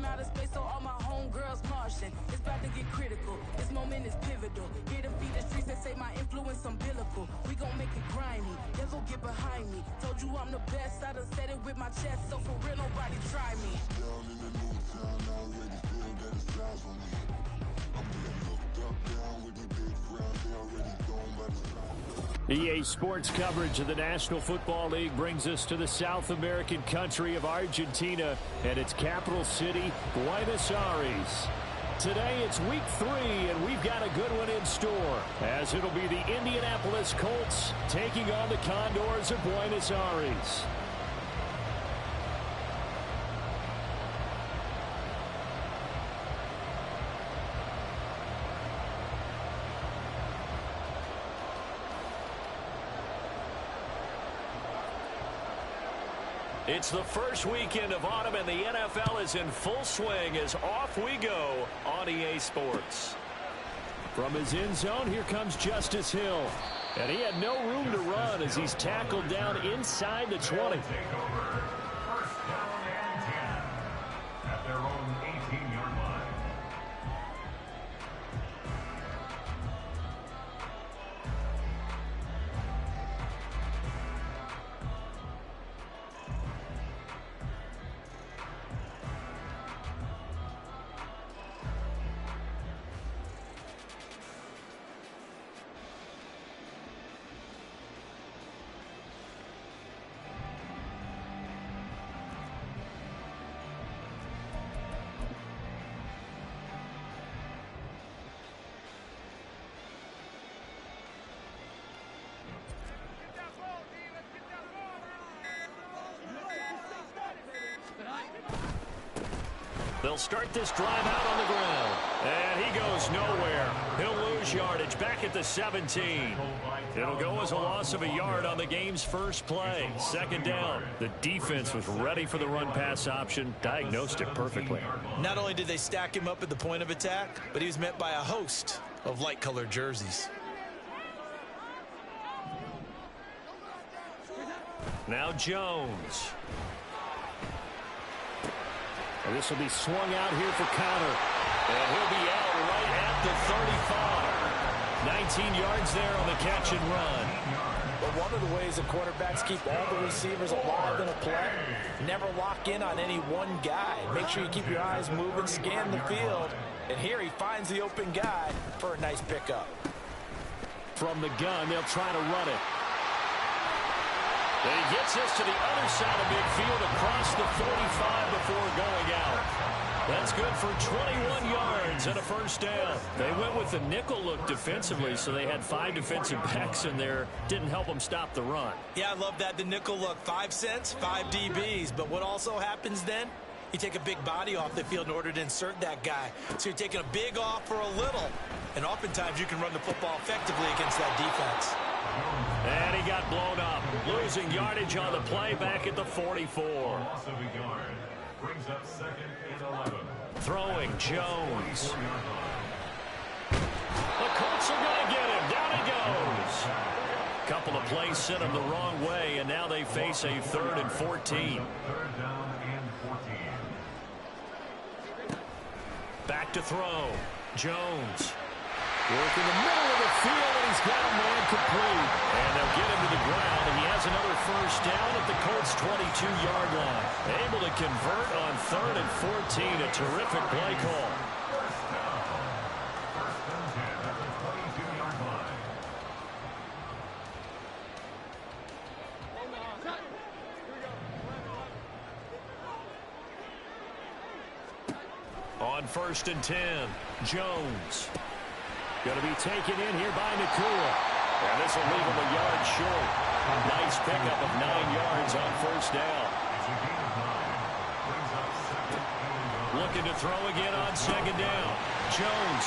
outer space, so all my homegirls Martian. It's about to get critical. This moment is pivotal. Here to feed the streets that say my influence umbilical. We gon' make it grimy. Devil get behind me. Told you I'm the best. I done said it with my chest, so for real, nobody try me. Down in the new town, I already feel that it's eyes on me. I'm being looked up, down with the big ground. They already gone by the side. EA Sports coverage of the National Football League brings us to the South American country of Argentina and its capital city, Buenos Aires. Today it's week 3, and we've got a good one in store, as it'll be the Indianapolis Colts taking on the Condors of Buenos Aires. It's the first weekend of autumn, and the NFL is in full swing as off we go on EA Sports. From his end zone, here comes Justice Hill. And he had no room to run as he's tackled down inside the 20. First down and 10 at their own 18-yard line. They'll start this drive out on the ground. And he goes nowhere. He'll lose yardage back at the 17. It'll go as a loss of a yard on the game's first play. Second down. The defense was ready for the run-pass option, diagnosed it perfectly. Not only did they stack him up at the point of attack, but he was met by a host of light-colored jerseys. Now Jones. And this will be swung out here for Condor. And he'll be out right at the 35. 19 yards there on the catch and run. But one of the ways the quarterbacks keep all the receivers alive in a play, never lock in on any one guy. Make sure you keep your eyes moving, scan the field. And here he finds the open guy for a nice pickup. From the gun, they'll try to run it. And he gets this to the other side of midfield across the 45 before going out. That's good for 21 yards and a first down. They went with the nickel look defensively, so they had 5 defensive backs in there. Didn't help them stop the run. Yeah, I love that, the nickel look. 5 cents, 5 DBs. But what also happens then? You take a big body off the field in order to insert that guy. So you're taking a big off for a little. And oftentimes you can run the football effectively against that defense. And he got blown up, losing yardage on the play back at the 44. Loss of a yard brings up second and 11. Throwing Jones. The Colts are going to get him. Down he goes. Couple of plays sent him the wrong way, and now they face a 3rd and 14. Third down and 14. Back to throw. Jones. Working the middle of the field, and he's got a man complete. And they'll get him to the ground, and he has another first down at the Colts' 22-yard line. Able to convert on 3rd and 14. A terrific play call. First down. First and 10 at the 22-yard line. On 1st and 10, Jones. Going to be taken in here by Nakua. And this will leave him a yard short. Nice pickup of 9 yards on first down. It's a gain of 9. Brings up second and 11. Looking to throw again on second down. Jones.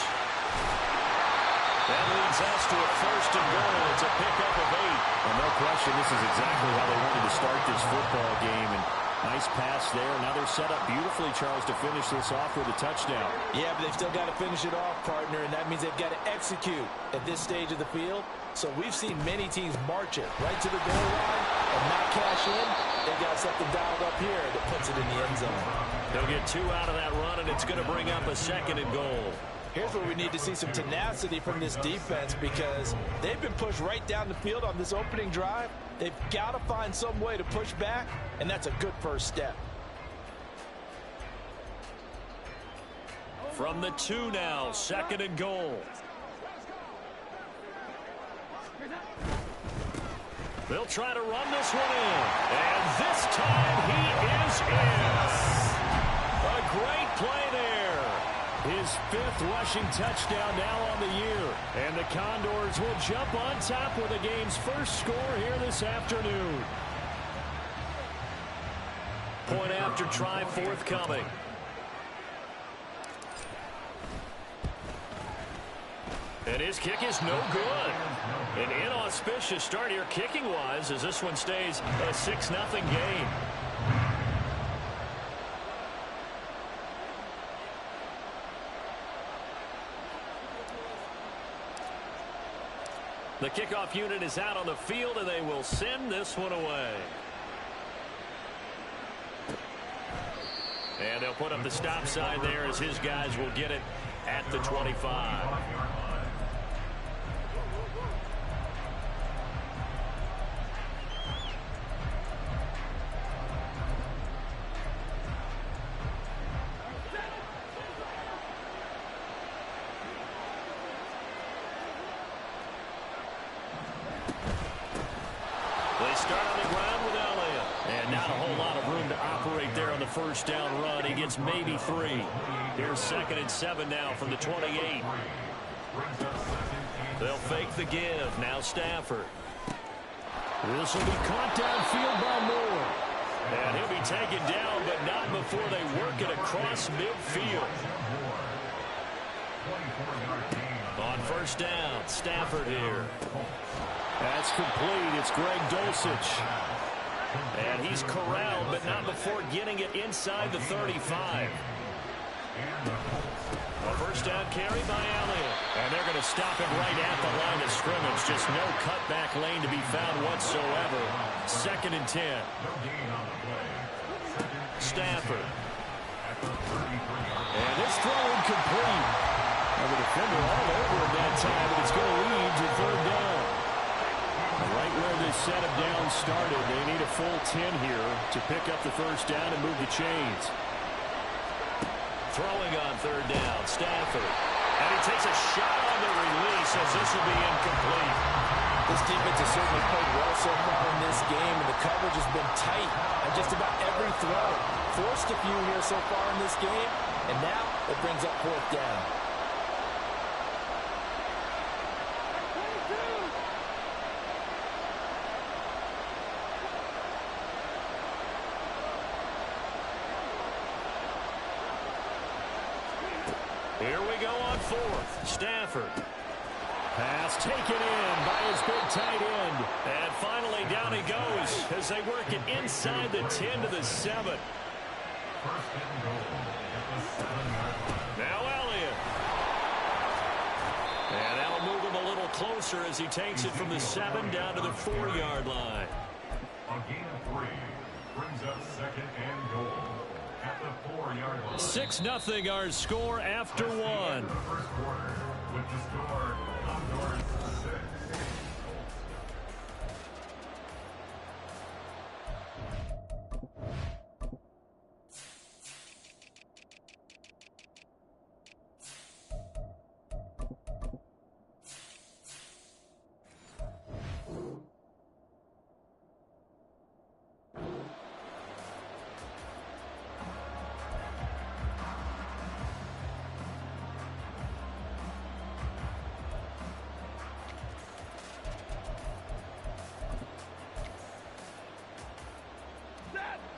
That leads us to a 1st and goal. It's a pickup of 8. And no question, this is exactly how they wanted to start this football game. And nice pass there. Now they're set up beautifully, Charles, to finish this off with a touchdown. Yeah, but they've still got to finish it off, partner, and that means they've got to execute at this stage of the field. So we've seen many teams march it right to the goal line and not cash in. they got something dialed up here that puts it in the end zone. They'll get 2 out of that run, and it's going to bring up a 2nd and goal. Here's where we need to see some tenacity from this defense because they've been pushed right down the field on this opening drive. They've got to find some way to push back, and that's a good first step. From the 2 now, 2nd and goal. They'll try to run this one in. And this time he is in. A great play there. His 5th rushing touchdown now on the year. And the Condors will jump on top with the game's first score here this afternoon. Point after try forthcoming. And his kick is no good. An inauspicious start here kicking-wise as this one stays a 6-0 game. The kickoff unit is out on the field, and they will send this one away. And they'll put up the stop sign there as his guys will get it at the 25. They start on the ground with Elliott. And not a whole lot of room to operate there on the first down run. He gets maybe 3. Here's 2nd and 7 now from the 28. They'll fake the give. Now Stafford. This will be caught downfield by Moore. And he'll be taken down, but not before they work it across midfield. On first down, Stafford here. That's complete. It's Greg Dulcich. And he's corralled, but not before getting it inside the 35. A first down carry by Elliott. And they're going to stop him right at the line of scrimmage. Just no cutback lane to be found whatsoever. 2nd and 10. Stafford. And this throw incomplete. And the defender all over him that time, but it's going to lead to 3rd down. Right where this setup down started, they need a full 10 here to pick up the first down and move the chains. Throwing on 3rd down, Stafford. And he takes a shot on the release as this will be incomplete. This defense has certainly played well so far in this game, and the coverage has been tight on just about every throw. Forced a few here so far in this game, and now it brings up 4th down. Here we go on 4th. Stafford. Pass taken in by his big tight end. And finally down he goes as they work it inside the 10 to the 7. Now Elliott. And that'll move him a little closer as he takes it from the 7 down to the 4-yard line. A gain of 3 brings up 2nd and goal. 6-0 our score after 1. First quarter with the score Condor 6.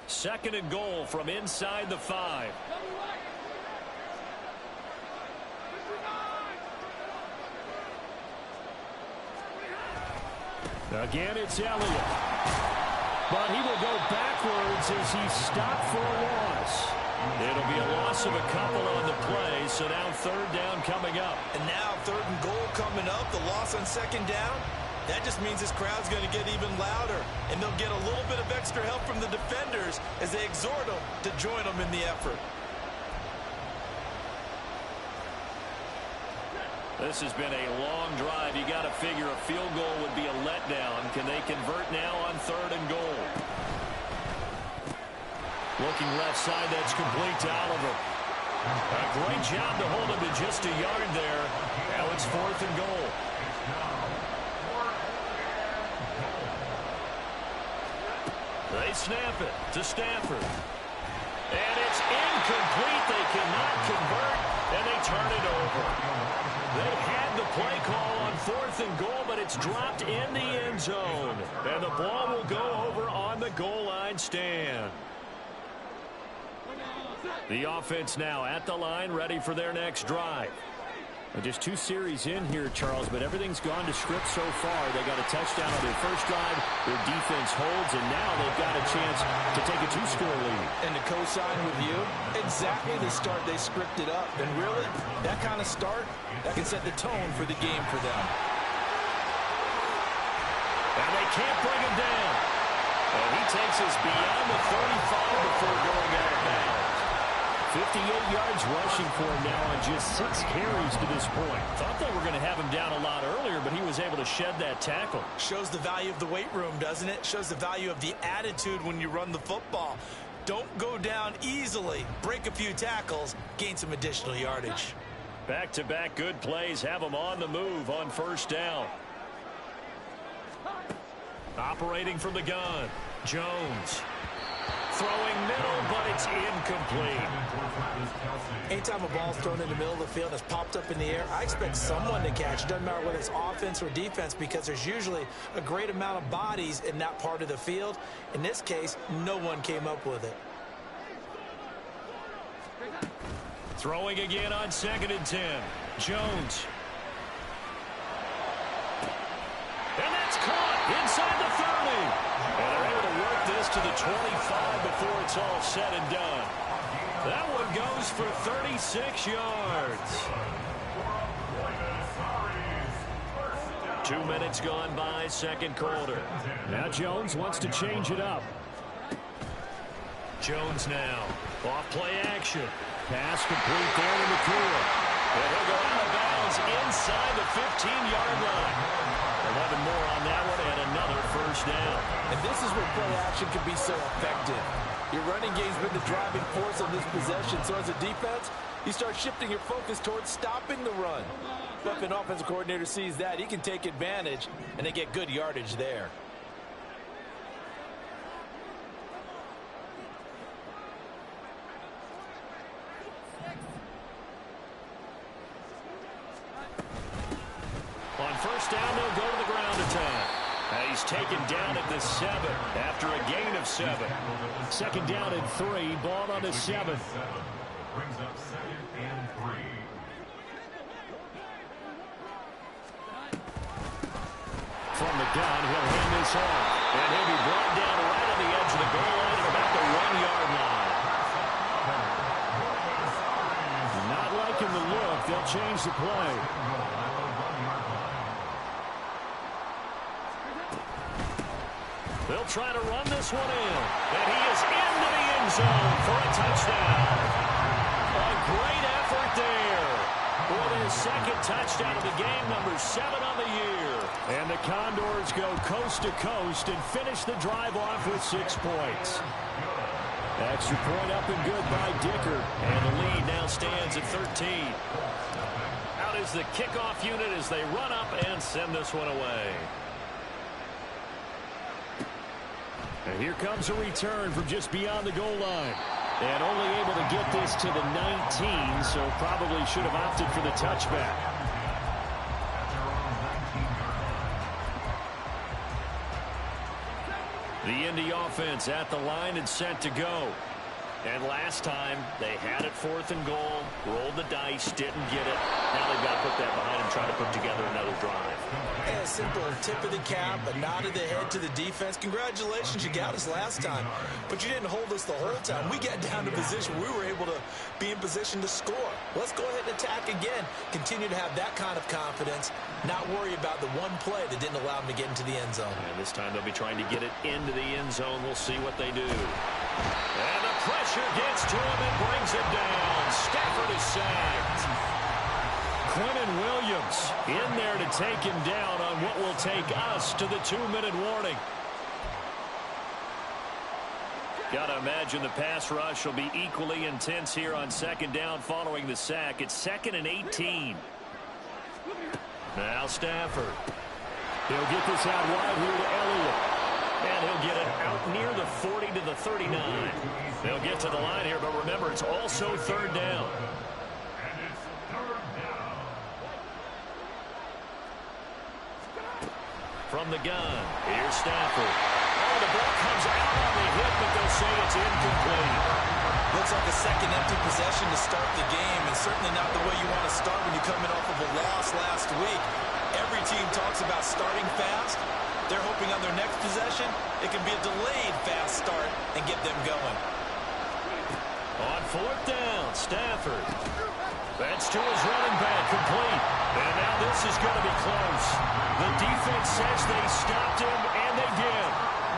Second and goal from inside the 5. Again, it's Elliott. But he will go backwards as he's stopped for a loss. It'll be a loss of a couple on the play, so now 3rd down coming up. And now 3rd and goal coming up, the loss on 2nd down. That just means this crowd's going to get even louder, and they'll get a little bit of extra help from the defenders as they exhort them to join them in the effort. This has been a long drive. You got to figure a field goal would be a letdown. Can they convert now on 3rd and goal? Looking left side, that's complete to Oliver. A great job to hold him to just a yard there. Now it's 4th and goal. They snap it to Stafford. And it's incomplete. They cannot convert, and they turn it over. They had the play call on 4th and goal, but it's dropped in the end zone. And the ball will go over on the goal line stand. The offense now at the line, ready for their next drive. Just 2 series in here, Charles, but everything's gone to script so far. They got a touchdown on their first drive. Their defense holds, and now they've got a chance to take a 2-score lead. And to co-sign with you, exactly the start they scripted up. And really, that kind of start, that can set the tone for the game for them. And they can't bring him down. And he takes us beyond the 35 before going out of bounds. 58 yards rushing for him now on just 6 carries to this point. Thought they were going to have him down a lot earlier, but he was able to shed that tackle. Shows the value of the weight room, doesn't it? Shows the value of the attitude when you run the football. Don't go down easily. Break a few tackles, gain some additional yardage. Back-to-back good plays have them on the move on 1st down. Operating from the gun, Jones. Throwing middle, but it's incomplete. Anytime a ball's thrown in the middle of the field and it's popped up in the air, I expect someone to catch. It doesn't matter whether it's offense or defense, because there's usually a great amount of bodies in that part of the field. In this case, no one came up with it. Throwing again on 2nd and 10. Jones. And that's caught inside the 30. And they're able to work this to the 25 before it's all said and done. That one goes for 36 yards. 2 minutes gone by, 2nd quarter. Now Jones wants to change it up. Jones now. Off play action. Pass complete there to McCool. And he'll go out of bounds inside the 15-yard line. 11 more on that one and another 1st down. And this is where play action can be so effective. Your running game's been the driving force on this possession. So as a defense, you start shifting your focus towards stopping the run. If an offensive coordinator sees that, he can take advantage, and they get good yardage there. On 1st down, they'll go to the ground attack. He's taken down at the 7 after a gain of 7. 2nd down and 3, ball on the 7. Brings up 2nd and 3. From the gun, he'll hand this off. And he'll be brought down right on the edge of the goal line at about the 1-yard line. Not liking the look. They'll change the play. They'll try to run this one in. And he is into the end zone for a touchdown. A great effort there. For their 2nd touchdown of the game, number 7 on the year. And the Condors go coast to coast and finish the drive off with 6 points. Extra point up and good by Dicker. And the lead now stands at 13. Out is the kickoff unit as they run up and send this one away. And here comes a return from just beyond the goal line. And only able to get this to the 19, so probably should have opted for the touchback. The Indy offense at the line and set to go. And last time, they had it 4th and goal, rolled the dice, didn't get it. Now they've got to put that behind them, try to put together another drive. A simple tip of the cap, a nod of the head to the defense. Congratulations, you got us last time, but you didn't hold us the whole time. We got down to position. We were able to be in position to score. Let's go ahead and attack again. Continue to have that kind of confidence, not worry about the one play that didn't allow them to get into the end zone. And this time they'll be trying to get it into the end zone. We'll see what they do. And the pressure gets to him and brings it down. Stafford is sacked. Quentin Williams in there to take him down on what will take us to the 2-minute warning. Got to imagine the pass rush will be equally intense here on second down following the sack. It's 2nd and 18. Now Stafford. He'll get this out wide here to Elliott. And he'll get it out near the 40 to the 39. They'll get to the line here, but remember, it's also 3rd down. From the gun, here's Stafford. Oh, the ball comes out on the hit, but they'll say it's incomplete. Looks like a second empty possession to start the game, and certainly not the way you want to start when you're coming off of a loss last week. Every team talks about starting fast. They're hoping on their next possession, it can be a delayed fast start and get them going. On 4th down, Stafford. That's to his running back, complete. And now this is going to be close. The defense says they stopped him, and they did.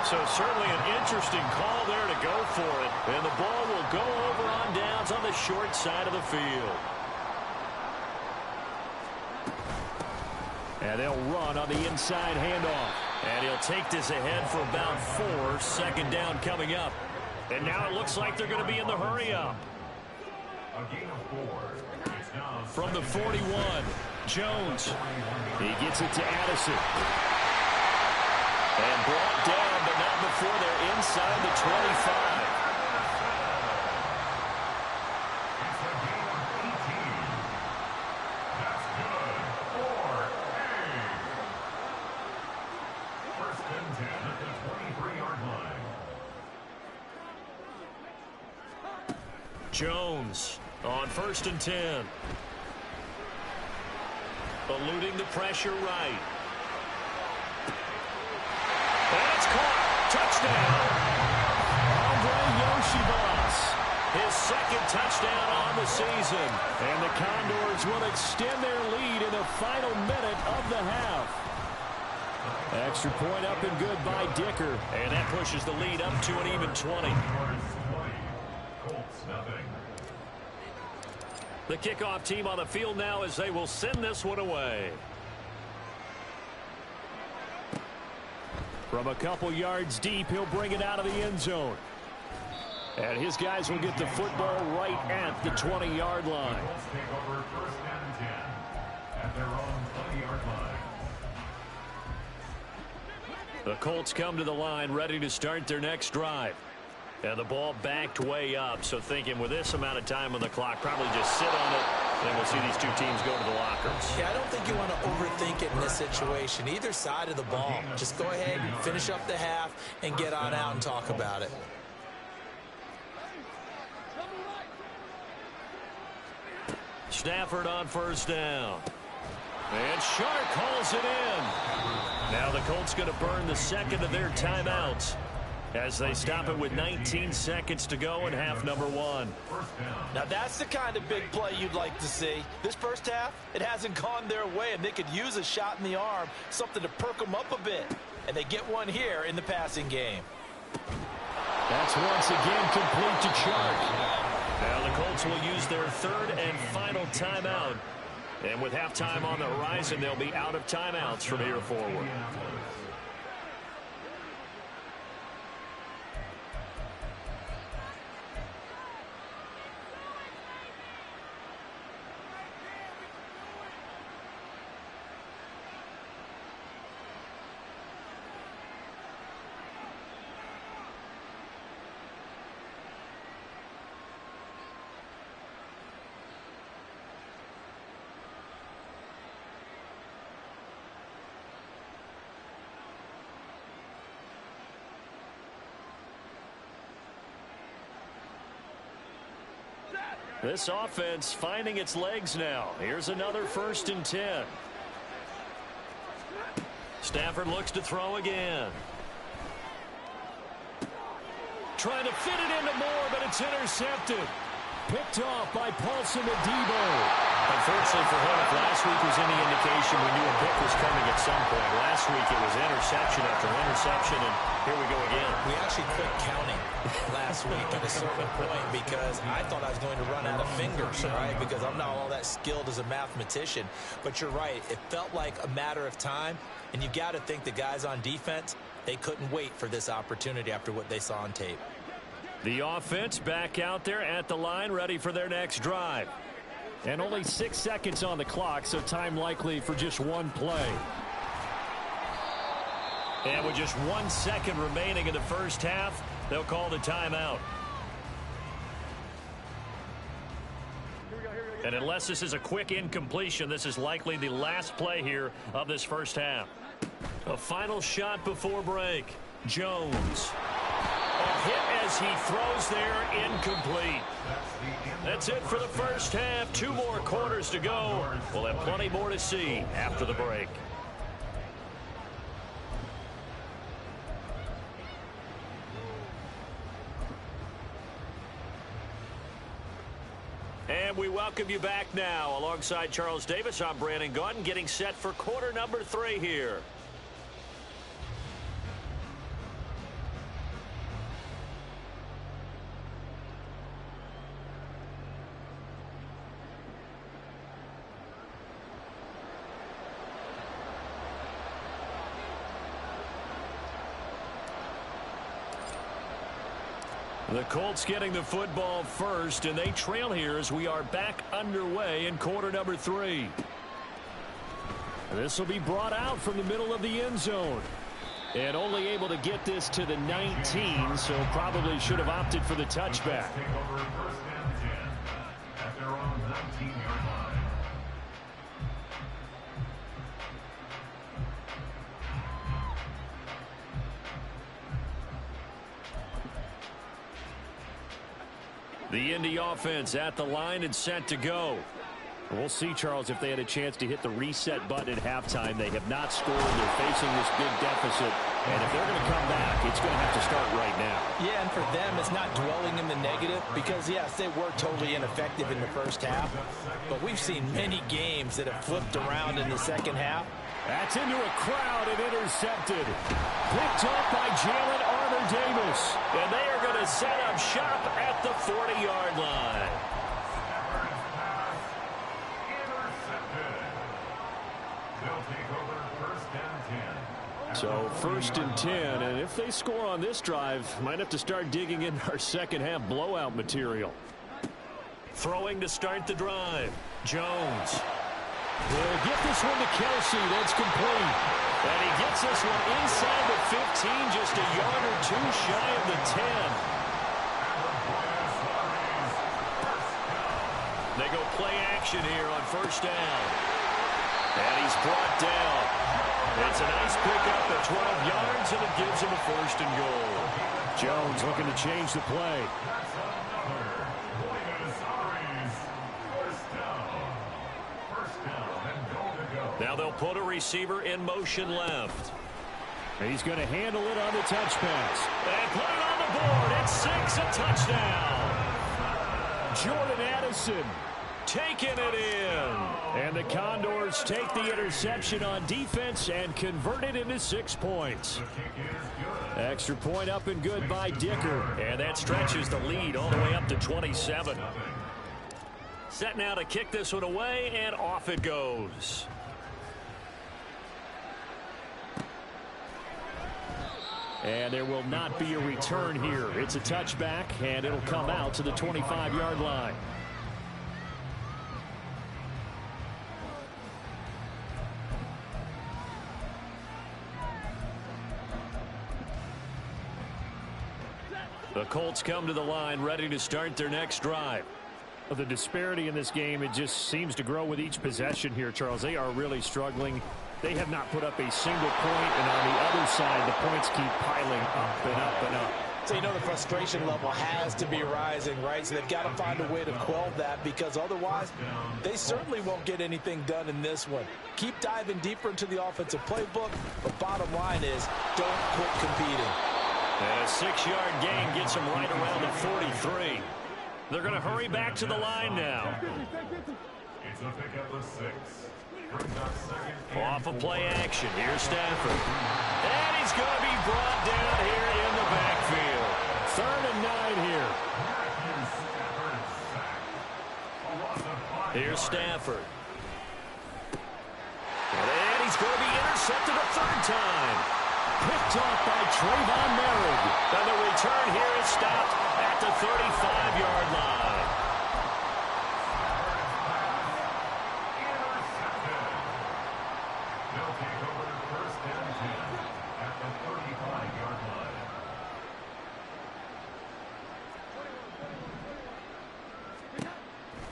So certainly an interesting call there to go for it. And the ball will go over on downs on the short side of the field. And they'll run on the inside handoff. And he'll take this ahead for about 4. 2nd down coming up. And now it looks like they're going to be in the hurry-up. A gain of 4. It's now From the 41, Jones. He gets it to Addison. And brought down, but not before they're inside the 25. It's a gain of 18. That's good for a. 1st and 10 at the 23-yard line. Jones on 1st and 10. Eluding the pressure right. And it's caught. Touchdown. Andre Yoshibas. His 2nd touchdown on the season. And the Condors will extend their lead in the final minute of the half. Extra point up and good by Dicker. And that pushes the lead up to an even 20. Colts nothing. The kickoff team on the field now as they will send this one away. From a couple yards deep, he'll bring it out of the end zone. And his guys will get the football right at the 20-yard line. Colts take over 1st and 10 at their own 20-yard line. The Colts come to the line ready to start their next drive. And the ball backed way up, so thinking with this amount of time on the clock, probably just sit on it, and we'll see these two teams go to the lockers. Yeah, I don't think you want to overthink it in this situation. Either side of the ball. Just go ahead and finish up the half and get on out and talk about it. Stafford on 1st down. And Sharp calls it in. Now the Colts going to burn the 2nd of their timeouts as they stop it with 19 seconds to go in half number 1. Now that's the kind of big play you'd like to see. This first half, it hasn't gone their way, and they could use a shot in the arm, something to perk them up a bit. And they get one here in the passing game. That's once again complete to Chark. Now the Colts will use their 3rd and final timeout. And with halftime on the horizon, they'll be out of timeouts from here forward. This offense finding its legs now. Here's another 1st and 10. Stafford looks to throw again. Trying to fit it into Moore, but it's intercepted. Picked off by Paulson Adebo. Unfortunately for him, if last week was any indication, we knew a pick was coming at some point. Last week it was interception after interception, and here we go again. We actually quit counting last week at a certain point because I thought I was going to run out of fingers, right? Because I'm not all that skilled as a mathematician. But you're right. It felt like a matter of time, and you got to think the guys on defense, they couldn't wait for this opportunity after what they saw on tape. The offense back out there at the line, ready for their next drive. And only 6 seconds on the clock, so time likely for just one play. And with just 1 second remaining in the first half, they'll call the timeout. And unless this is a quick incompletion, this is likely the last play here of this first half. A final shot before break. Jones. A hit as he throws there, incomplete. That's it for the first half. 2 more quarters to go. We'll have plenty more to see after the break. And we welcome you back now. Alongside Charles Davis, I'm Brandon Gaudin, getting set for quarter number 3 here. The Colts getting the football first, and they trail here as we are back underway in quarter number 3. This will be brought out from the middle of the end zone. And only able to get this to the 19, so probably should have opted for the touchback. Take over first and 10 at their own 19-yard line. The Indy offense at the line and set to go. We'll see, Charles, if they had a chance to hit the reset button at halftime. They have not scored. They're facing this big deficit. And if they're going to come back, it's going to have to start right now. Yeah, and for them, it's not dwelling in the negative because, yes, they were totally ineffective in the first half. But we've seen many games that have flipped around in the second half. That's into a crowd and intercepted. Picked up by Jalen Armour-Davis. And they are going to set up shop at the 40-yard line. So first and 10, and if they score on this drive, might have to start digging in our second half blowout material. Throwing to start the drive. Jones. Will get this one to Kelsey. That's complete. And he gets this one inside the 15, just a yard or 2 shy of the 10. They go play action here on first down. And he's brought down. It's a nice pickup at 12 yards, and it gives him a first and goal. Jones looking to change the play. Now they'll put a receiver in motion left. He's going to handle it on the touch pass. And put it on the board. It's 6, a touchdown. Jordan Addison taking it in. And the Condors take the interception on defense and convert it into 6 points. Extra point up and good by Dicker. And that stretches the lead all the way up to 27. Set now to kick this one away, and off it goes. And there will not be a return here. It's a touchback, and it'll come out to the 25-yard line. The Colts come to the line, ready to start their next drive. The disparity in this game, it just seems to grow with each possession here, Charles. They are really struggling. They have not put up a single point, and on the other side, the points keep piling up and up and up. So, you know, the frustration level has to be rising, right? So they've got to find a way to quell that, because otherwise they certainly won't get anything done in this one. Keep diving deeper into the offensive playbook, but bottom line is don't quit competing. And a 6-yard gain gets him right around the 43. They're going to hurry back to the line now. It's a pick at the 6. Brings up second. Off of play action. Here's Stafford. And he's going to be brought down here in the backfield. 3rd and 9 here. Here's Stafford. And he's going to be intercepted a 3rd time. Picked off by Trayvon Merritt. And the return here is stopped at the 35-yard line. They'll take over 1st and 10 at the 35-yard line.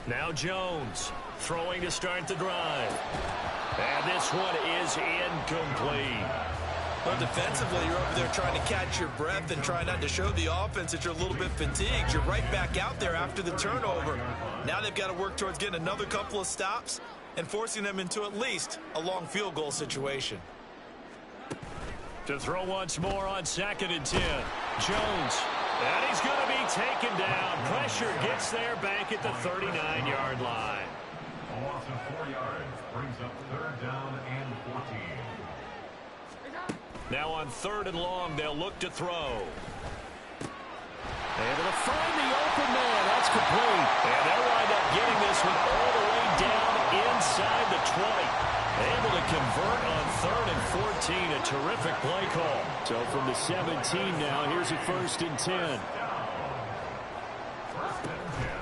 Now Jones throwing to start the drive. And this one is incomplete. Well, defensively, you're over there trying to catch your breath and try not to show the offense that you're a little bit fatigued. You're right back out there after the turnover. Now they've got to work towards getting another couple of stops and forcing them into at least a long field goal situation. To throw once more on 2nd and 10. Jones. And he's going to be taken down. Pressure gets there back at the 39-yard line. A loss of 4 yards brings up 3rd down and 14. Now on 3rd and long, they'll look to throw. Able to find the open man. That's complete. And they'll wind up getting this one all the way down inside the 20. Able to convert on 3rd and 14. A terrific play call. So from the 17 now, here's a 1st and 10.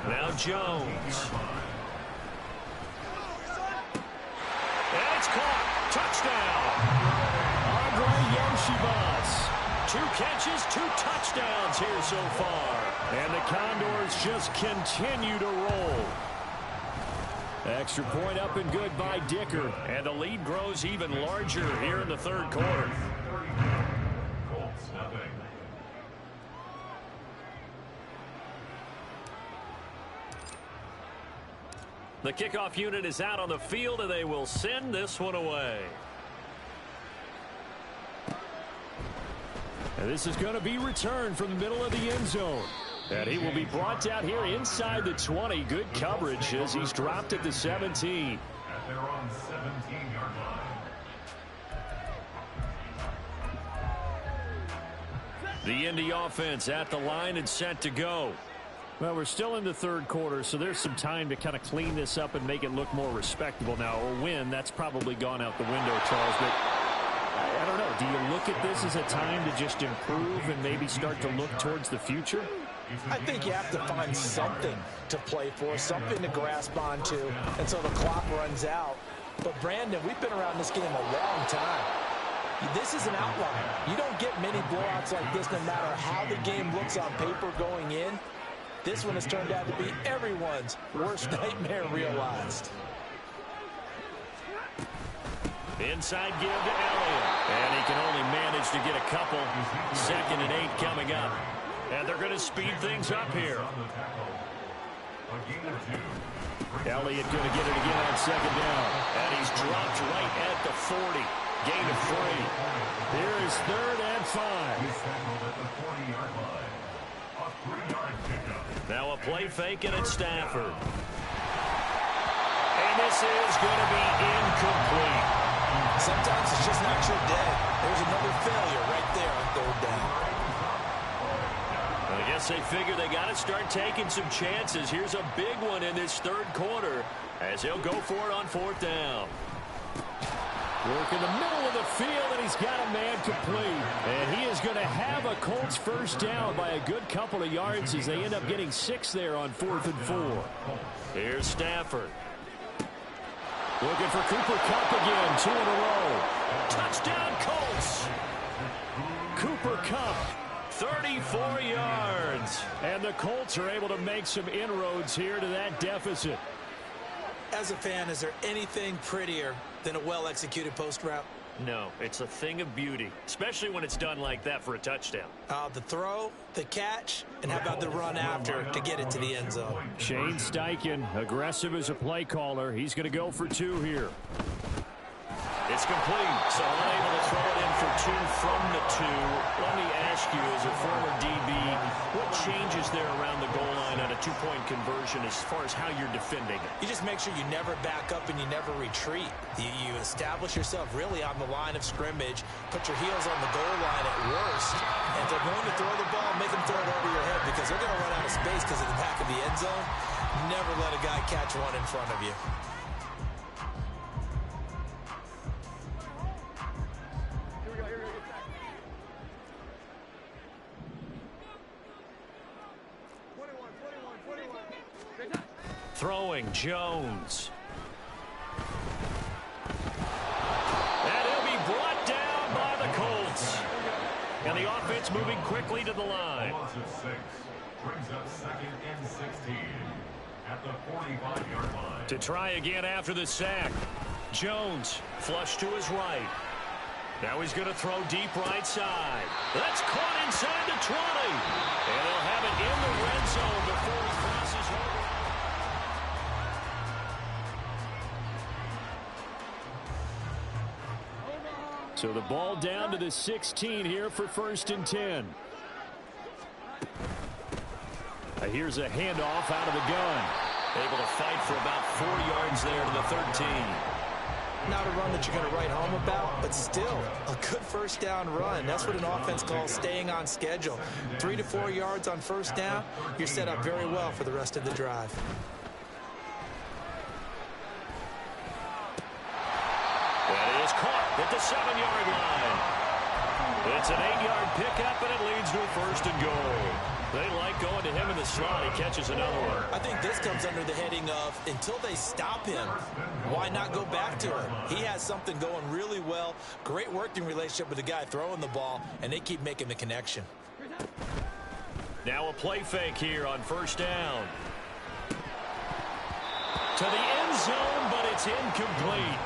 Now Jones. And it's caught. Touchdown. Yoshibas. 2 catches, 2 touchdowns here so far. And the Condors just continue to roll. Extra point up and good by Dicker. And the lead grows even larger here in the 3rd quarter. Colts nothing. The kickoff unit is out on the field, and they will send this one away. And this is going to be returned from the middle of the end zone. And he will be brought down here inside the 20. Good coverage as he's dropped at the 17. At their own 17-yard line. The Indy offense at the line and set to go. Well, we're still in the 3rd quarter, so there's some time to kind of clean this up and make it look more respectable now. A win, that's probably gone out the window, Charles. But I don't know. Do you look at this as a time to just improve and maybe start to look towards the future? I think you have to find something to play for, something to grasp onto until the clock runs out. But, Brandon, we've been around this game a long time. This is an outlier. You don't get many blowouts like this no matter how the game looks on paper going in. This one has turned out to be everyone's worst nightmare realized. Inside give to Elliott. And he can only manage to get a couple. 2nd and 8 coming up. And they're going to speed things up here. Elliott going to get it again on 2nd down. And he's dropped right at the 40. Gain of 3. Here is 3rd and 5. Now a play fake and it's Stafford. And this is going to be incomplete. Sometimes it's just not your day. There's another failure right there on 3rd down. I guess they figure they got to start taking some chances. Here's a big one in this 3rd quarter as he'll go for it on 4th down. Work in the middle of the field, and he's got a man complete. And he is going to have a Colts 1st down by a good couple of yards as they end up getting 6 there on 4th and 4. Here's Stafford. Looking for Cooper Kupp again, 2 in a row. Touchdown Colts. Cooper Kupp. 34 yards. And the Colts are able to make some inroads here to that deficit. As a fan, is there anything prettier than a well-executed post route? No, it's a thing of beauty, especially when it's done like that for a touchdown. The throw, the catch, and how about the run after to get it to the end zone? Shane Steichen, aggressive as a play caller. He's going to go for 2 here. It's complete, so unable to throw it in for 2 from the 2. Let me ask you, as a former DB, what changes there around the goal line on a two-point conversion as far as how you're defending it? You just make sure you never back up and you never retreat. You establish yourself really on the line of scrimmage, put your heels on the goal line at worst, and if they're going to throw the ball, make them throw it over your head because they're going to run out of space because of the back of the end zone. Never let a guy catch one in front of you. Throwing Jones. And he'll be brought down by the Colts. And the offense moving quickly to the line. Loss of 6 brings up 2nd and 16 at the 45-yard line. To try again after the sack. Jones flush to his right. Now he's going to throw deep right side. That's caught inside the 20. And he'll have it in the red zone before he crosses over. So the ball down to the 16 here for 1st and 10. Here's a handoff out of the gun. Able to fight for about 4 yards there to the 13. Not a run that you're going to write home about, but still a good first down run. That's what an offense calls staying on schedule. 3 to 4 yards on first down, you're set up very well for the rest of the drive. That is caught at the 7-yard line. It's an 8-yard pickup, and it leads to a 1st and goal. They like going to him in the slot. He catches another one. I think this comes under the heading of until they stop him, why not go back to him? He has something going really well. Great working relationship with the guy throwing the ball, and they keep making the connection. Now a play fake here on 1st down. To the end zone, but it's incomplete.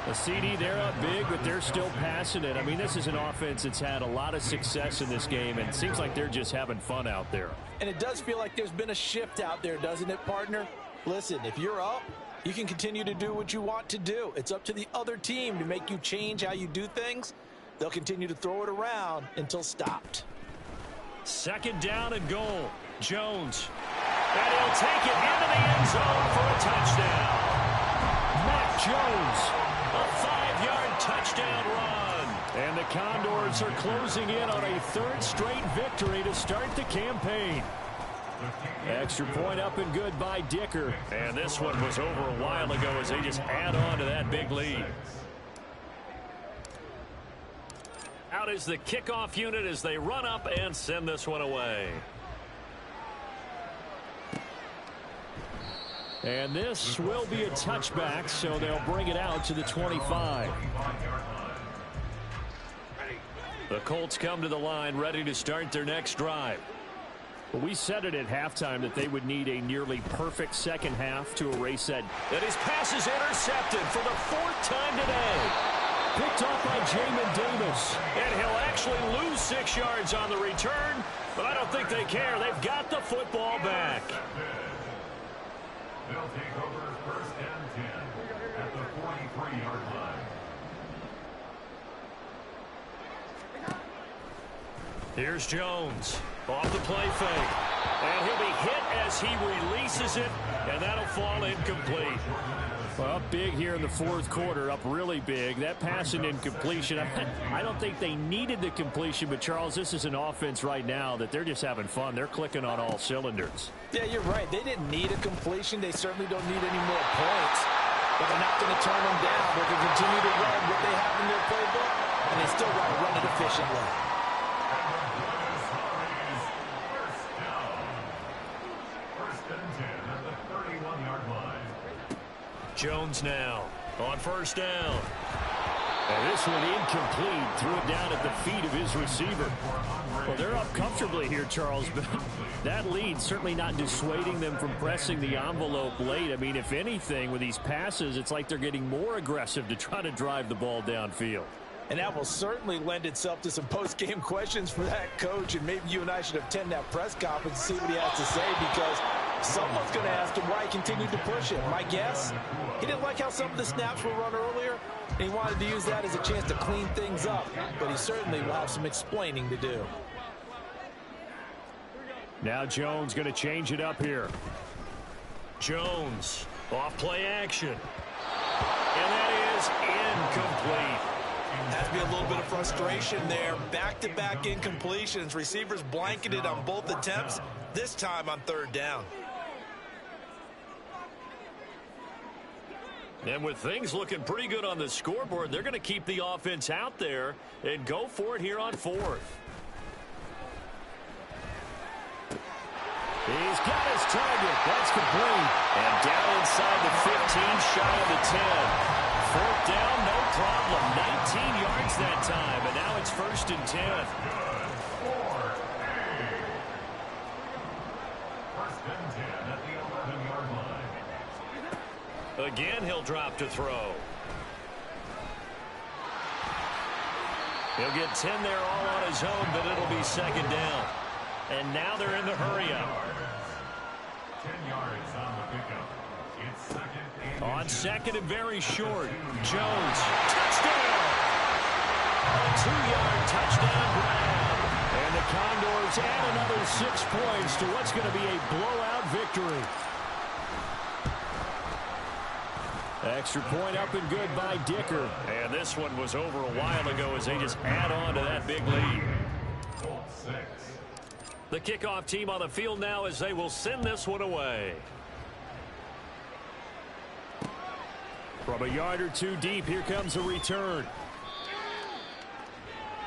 A CD, they're up big, but they're still passing it. I mean, this is an offense that's had a lot of success in this game, and it seems like they're just having fun out there. And it does feel like there's been a shift out there, doesn't it, partner? Listen, if you're up, you can continue to do what you want to do. It's up to the other team to make you change how you do things. They'll continue to throw it around until stopped. 2nd down and goal. Jones. And he'll take it into the end zone for a touchdown. Mac Jones. A 5-yard touchdown run. And the Condors are closing in on a 3rd straight victory to start the campaign. Extra point up and good by Dicker. And this one was over a while ago as they just add on to that big lead. Out is the kickoff unit as they run up and send this one away. And this will be a touchback, so they'll bring it out to the 25. The Colts come to the line ready to start their next drive. Well, we said it at halftime that they would need a nearly perfect second half to erase that. And his pass is intercepted for the 4th time today. Picked off by Jamin Davis. And he'll actually lose 6 yards on the return, but I don't think they care. They've got the football back. They'll take over 1st and 10 at the 43-yard line. Here's Jones off the play fake. And he'll be hit as he releases it, and that'll fall incomplete. Well, up big here in the 4th quarter, up really big. That pass and incompletion, I don't think they needed the completion, but Charles, this is an offense right now that they're just having fun. They're clicking on all cylinders. Yeah, you're right. They didn't need a completion. They certainly don't need any more points. But they're not going to turn them down. They're going to continue to run what they have in their playbook, and they still want to run it efficiently. Jones now on 1st down. And this one incomplete. Threw it down at the feet of his receiver. Well, they're up comfortably here, Charles, but that lead certainly not dissuading them from pressing the envelope late. I mean, if anything, with these passes, it's like they're getting more aggressive to try to drive the ball downfield. And that will certainly lend itself to some post-game questions for that coach, and maybe you and I should attend that press conference and see what he has to say, because someone's going to ask him why he continued to push it. My guess, he didn't like how some of the snaps were run earlier, and he wanted to use that as a chance to clean things up, but he certainly will have some explaining to do. Now Jones going to change it up here. Jones, off play action. And that is incomplete. Has to be a little bit of frustration there. Back-to-back incompletions. Receivers blanketed on both attempts, this time on third down. And with things looking pretty good on the scoreboard, they're going to keep the offense out there and go for it here on fourth. He's got his target. That's complete. And down inside the 15, shy of the 10. Fourth down, no problem. 19 yards that time, and now it's 1st and 10. Again, he'll drop to throw. He'll get 10 there all on his own, but it'll be 2nd down. And now they're in the hurry-up. 10 yards on the pickup. It's 2nd and On 2nd and very short. Jones, touchdown! A 2-yard touchdown grab. And the Condors add another 6 points to what's going to be a blowout victory. Extra point up and good by Dicker. And this one was over a while ago as they just add on to that big lead. The kickoff team on the field now as they will send this one away. From a yard or two deep, here comes a return.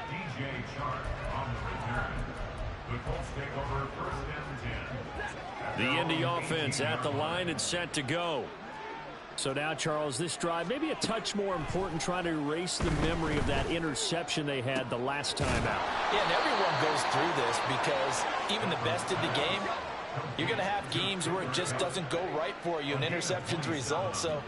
DJ Chark on the return. The Colts take over 1st and 10. The Indy offense at the line and set to go. So now, Charles, this drive maybe a touch more important, trying to erase the memory of that interception they had the last time out. Yeah, and everyone goes through this because even the best in the game, you're going to have games where it just doesn't go right for you and interceptions result. So,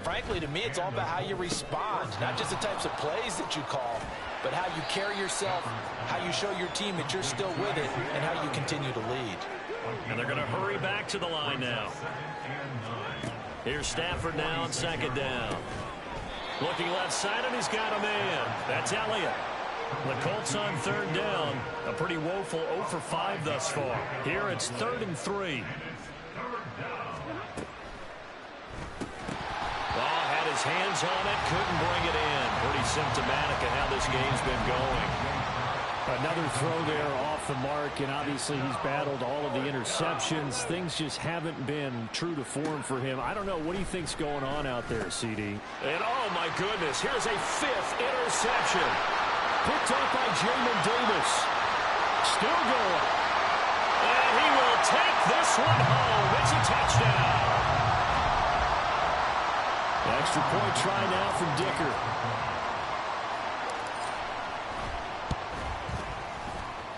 frankly, to me, it's all about how you respond, not just the types of plays that you call, but how you carry yourself, how you show your team that you're still with it, and how you continue to lead. And they're going to hurry back to the line now. Here's Stafford now on 2nd down. Looking left side, and he's got a man. That's Elliott. The Colts on 3rd down. A pretty woeful 0 for 5 thus far. Here it's 3rd and 3. Had his hands on it, couldn't bring it in. Pretty symptomatic of how this game's been going. Another throw there off the mark, and obviously he's battled all of the interceptions. Things just haven't been true to form for him. I don't know. What do you think's going on out there, CD? And oh, my goodness, here's a 5th interception. Picked up by Jamin Davis. Still going. And he will take this one home. It's a touchdown. Extra point try now from Dicker.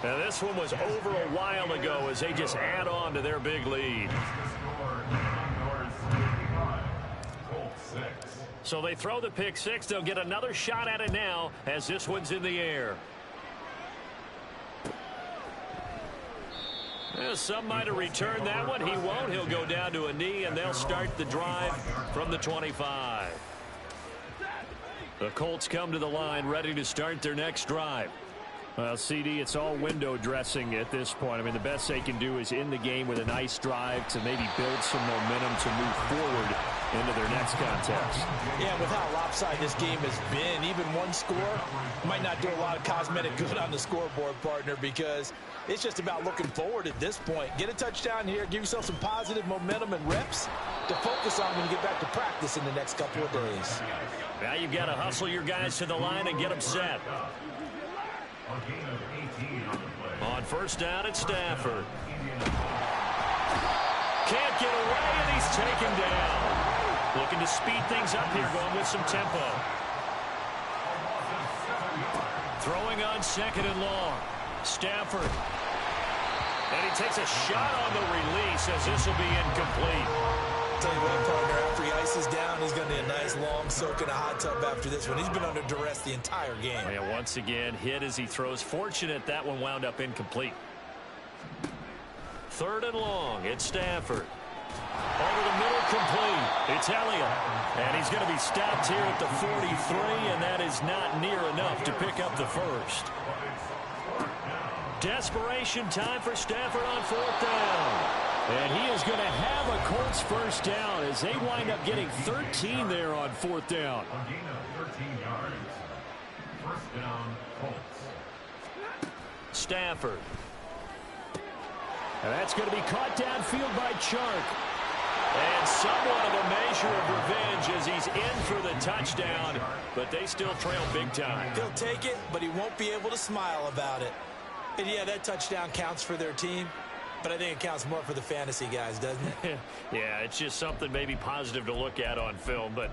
Now this one was over a while ago as they just add on to their big lead. So they throw the pick 6. They'll get another shot at it now as this one's in the air. Well, some might have returned that one. He won't. He'll go down to a knee, and they'll start the drive from the 25. The Colts come to the line ready to start their next drive. Well, CD, it's all window dressing at this point. I mean, the best they can do is end the game with a nice drive to maybe build some momentum to move forward into their next contest. Yeah, with how lopsided this game has been, even one score might not do a lot of cosmetic good on the scoreboard, partner, because it's just about looking forward at this point. Get a touchdown here, give yourself some positive momentum and reps to focus on when you get back to practice in the next couple of days. Now you've got to hustle your guys to the line and get them set. On 1st down, it's Stafford. Can't get away, and he's taken down. Looking to speed things up here, going with some tempo. Throwing on 2nd and long. Stafford. And he takes a shot on the release as this will be incomplete. Tell you what, partner, after he ices down, he's going to need a nice long soak in a hot tub after this one. He's been under duress the entire game. And once again, hit as he throws. Fortunate that one wound up incomplete. 3rd and long, it's Stafford. Over the middle, complete. It's Elliott. And he's going to be stopped here at the 43, and that is not near enough to pick up the first. Desperation time for Stafford on 4th down. And he is going to have a Colts first down as they wind up getting 13 there on 4th down. A gain of 13 yards. First down, Colts. Stafford. And that's going to be caught downfield by Chark. And somewhat of a measure of revenge as he's in for the touchdown, but they still trail big time. He'll take it, but he won't be able to smile about it. And yeah, that touchdown counts for their team, but I think it counts more for the fantasy guys, doesn't it? Yeah, it's just something maybe positive to look at on film, but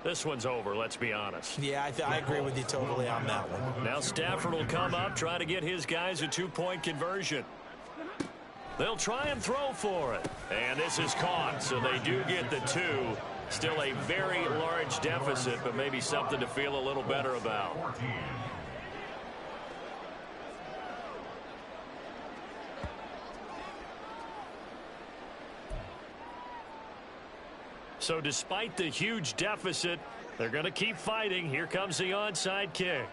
this one's over, let's be honest. Yeah, I agree with you totally on that one. Now Stafford will come up, try to get his guys a 2-point conversion. They'll try and throw for it. And this is caught, so they do get the 2. Still a very large deficit, but maybe something to feel a little better about. So despite the huge deficit, they're going to keep fighting. Here comes the onside kick.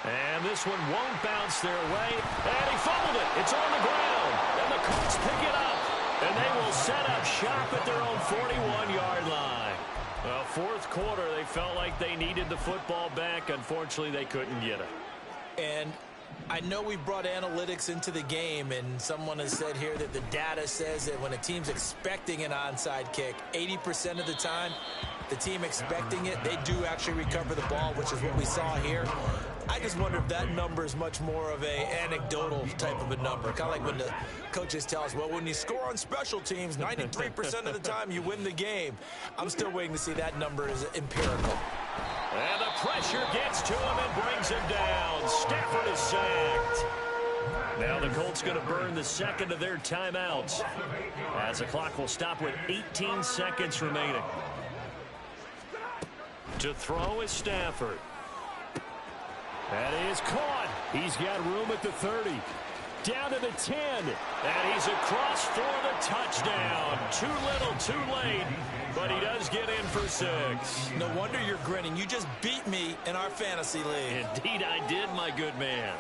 And this one won't bounce their way. And he fumbled it. It's on the ground. And the Colts pick it up. And they will set up shop at their own 41-yard line. Well, 4th quarter, they felt like they needed the football back. Unfortunately, they couldn't get it. And I know we brought analytics into the game, and someone has said here that the data says that when a team's expecting an onside kick, 80% of the time, the team expecting it, they do actually recover the ball, which is what we saw here. I just wonder if that number is much more of a anecdotal type of a number. Kind of like when the coaches tell us, well, when you score on special teams, 93% of the time you win the game. I'm still waiting to see that number is empirical. And the pressure gets to him and brings him down. Stafford is sacked. Now the Colts going to burn the second of their timeouts, as the clock will stop with 18 seconds remaining. To throw is Stafford. That is caught. He's got room at the 30. Down to the 10. And he's across for the touchdown. Too little, too late. But he does get in for 6. No wonder you're grinning. You just beat me in our fantasy league. Indeed I did, my good man.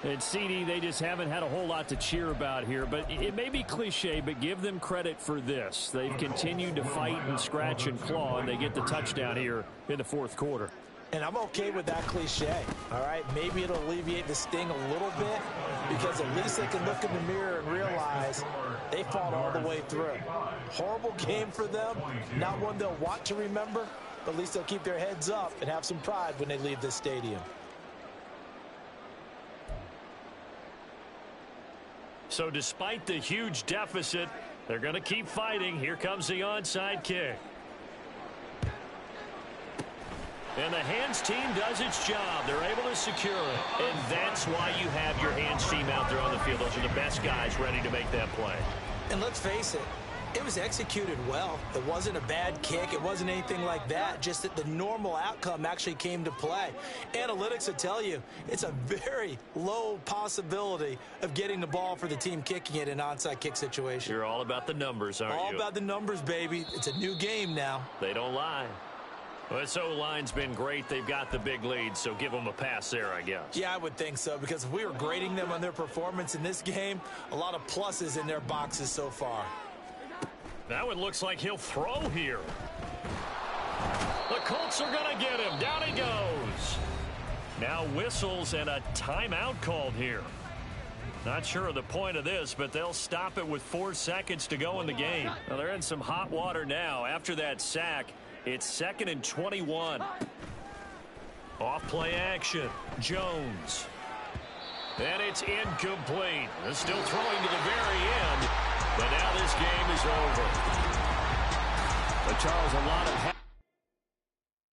And CD, they just haven't had a whole lot to cheer about here. But it may be cliche, but give them credit for this. They've continued to fight and scratch and claw, and they get the touchdown here in the 4th quarter. And I'm okay with that cliche, all right? Maybe it'll alleviate the sting a little bit because at least they can look in the mirror and realize they fought all the way through. Horrible game for them, not one they'll want to remember, but at least they'll keep their heads up and have some pride when they leave this stadium. So despite the huge deficit, they're going to keep fighting. Here comes the onside kick. And the hands team does its job. They're able to secure it. And that's why you have your hands team out there on the field. Those are the best guys ready to make that play. And let's face it, it was executed well. It wasn't a bad kick. It wasn't anything like that. Just that the normal outcome actually came to play. Analytics will tell you it's a very low possibility of getting the ball for the team kicking it in an onside kick situation. You're all about the numbers, aren't you? All about the numbers, baby. It's a new game now. They don't lie. Well, this O-line's been great. They've got the big lead, so give them a pass there, I guess. Yeah, I would think so, because if we were grading them on their performance in this game, a lot of pluses in their boxes so far. Now it looks like he'll throw here. The Colts are going to get him. Down he goes. Now whistles and a timeout called here. Not sure of the point of this, but they'll stop it with 4 seconds to go in the game. Well, they're in some hot water now. After that sack, it's 2nd and 21. Off play action. Jones. And it's incomplete. They're still throwing to the very end. But now this game is over. But Charles, a lot of